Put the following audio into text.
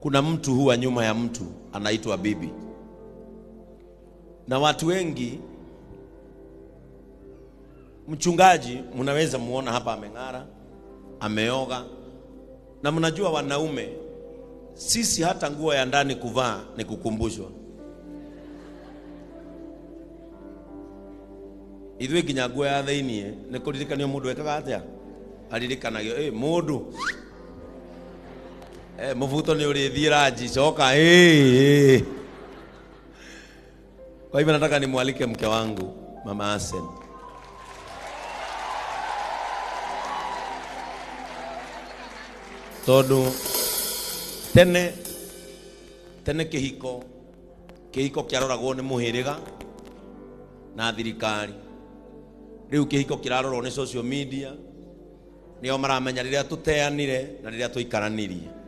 kuna mtu huwa nyuma ya mtu anaitwa bibi. Na watu wengi, mchungaji mnaweza muona hapa ameng'ara, ameoga. Na mnajua wanaume sisi hata nguo ya ndani kuvaa ni kukumbushwa. Ithuĩ nginya nguo ya thĩinĩ nĩ kũririkanio mũndũ ekaga atĩa, aririkanagio mũndũ mũbuto nĩ ũrĩthiĩ ranji coka Kwa hivyo nataka nimwalike mke wangu Mama Hasen. Tondu tene kihiko kiaroragwo ni muhiriga na thirikari. Riu kihiko kirarorwo ni social media, nio maramenya riria tuteanire na riria tuikaranirie.